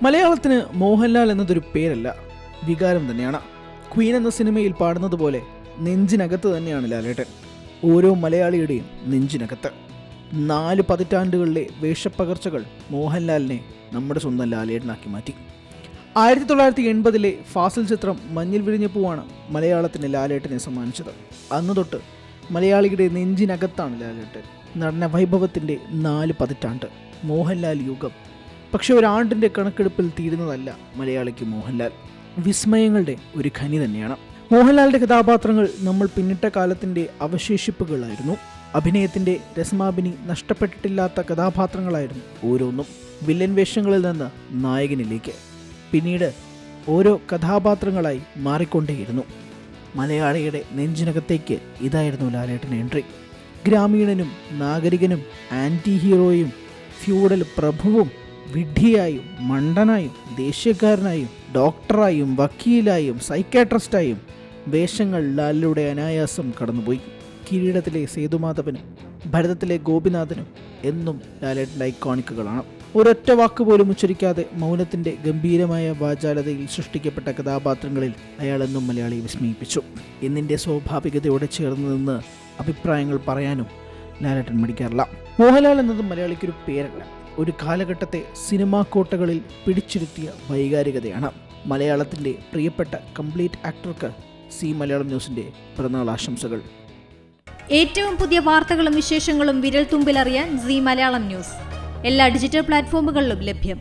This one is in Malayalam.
മലയാളത്തിന് മോഹൻലാൽ എന്നതൊരു പേരല്ല, വികാരം തന്നെയാണ്. ക്വീൻ എന്ന സിനിമയിൽ പാടുന്നത് പോലെ നെഞ്ചിനകത്ത് തന്നെയാണ് ലാലേട്ടൻ. ഓരോ മലയാളിയുടെയും നെഞ്ചിനകത്ത് 4 പതിറ്റാണ്ടുകളിലെ വേഷപ്പകർച്ചകൾ മോഹൻലാലിനെ നമ്മുടെ സ്വന്തം ലാലേട്ടനാക്കി മാറ്റി. 1980-ലെ ഫാസിൽ ചിത്രം മഞ്ഞിൽ വിരിഞ്ഞ പൂവാണ് മലയാളത്തിന് ലാലേട്ടനെ സമ്മാനിച്ചത്. അന്നു തൊട്ട് മലയാളിയുടെ നെഞ്ചിനകത്താണ് ലാലേട്ടൻ. നടന വൈഭവത്തിൻ്റെ 4 പതിറ്റാണ്ട്, മോഹൻലാൽ യുഗം. പക്ഷെ ഒരാണ്ടിൻ്റെ കണക്കെടുപ്പിൽ തീരുന്നതല്ല മലയാളിക്ക് മോഹൻലാൽ. വിസ്മയങ്ങളുടെ ഒരു ഖനി തന്നെയാണ്. മോഹൻലാലിൻ്റെ കഥാപാത്രങ്ങൾ നമ്മൾ പിന്നിട്ട കാലത്തിൻ്റെ അവശേഷിപ്പുകളായിരുന്നു. അഭിനയത്തിൻ്റെ രസമാഭിനി നഷ്ടപ്പെട്ടിട്ടില്ലാത്ത കഥാപാത്രങ്ങളായിരുന്നു ഓരോന്നും. വില്ലൻ വേഷങ്ങളിൽ നിന്ന് നായകനിലേക്ക്, പിന്നീട് ഓരോ കഥാപാത്രങ്ങളായി മാറിക്കൊണ്ടേയിരുന്നു. മലയാളിയുടെ നെഞ്ചിനകത്തേക്ക് ഇതായിരുന്നു ലാലേട്ടൻ എൻട്രി. ഗ്രാമീണനും നാഗരികനും ആൻറ്റി ഹീറോയും ഫ്യൂഡൽ പ്രഭുവും വിഡ്ഢിയായും മണ്ടനായും ദേശീയക്കാരനായും ഡോക്ടറായും വക്കീലായും സൈക്കാട്രിസ്റ്റായും വേഷങ്ങൾ ലാലിലൂടെ അനായാസം കടന്നുപോയി. കിരീടത്തിലെ സേതുമാധവനും ഭരതത്തിലെ ഗോപിനാഥനും എന്നും ലാലേട്ടൻ്റെ ഐക്കോണിക്കുകളാണ്. ഒരൊറ്റ വാക്കുപോലും ഉച്ചരിക്കാതെ മൗനത്തിൻ്റെ ഗംഭീരമായ വാചാലതയിൽ സൃഷ്ടിക്കപ്പെട്ട കഥാപാത്രങ്ങളിൽ അയാളെന്നും മലയാളിയെ വിസ്മയിപ്പിച്ചു. എന്നിൻ്റെ സ്വാഭാവികതയോടെ ചേർന്ന് നിന്ന് അഭിപ്രായങ്ങൾ പറയാനും ലാലേട്ടൻ മടിക്കാറില്ല. മോഹൻലാൽ എന്നത് മലയാളിക്കൊരു പേരല്ല, ഒരു കാലഘട്ടത്തെ സിനിമാ കോട്ടകളിൽ പിടിച്ചിരുത്തിയ വൈകാരികതയാണ്. മലയാളത്തിൻ്റെ പ്രിയപ്പെട്ട കംപ്ലീറ്റ് ആക്ടർക്ക് സി മലയാളം ന്യൂസിൻ്റെ പിറന്നാൾ ആശംസകൾ. ഏറ്റവും പുതിയ വാർത്തകളും വിശേഷങ്ങളും വിരൽ തുമ്പിലറിയാൻ സി മലയാളം ന്യൂസ് എല്ലാ ഡിജിറ്റൽ പ്ലാറ്റ്ഫോമുകളിലും ലഭ്യം.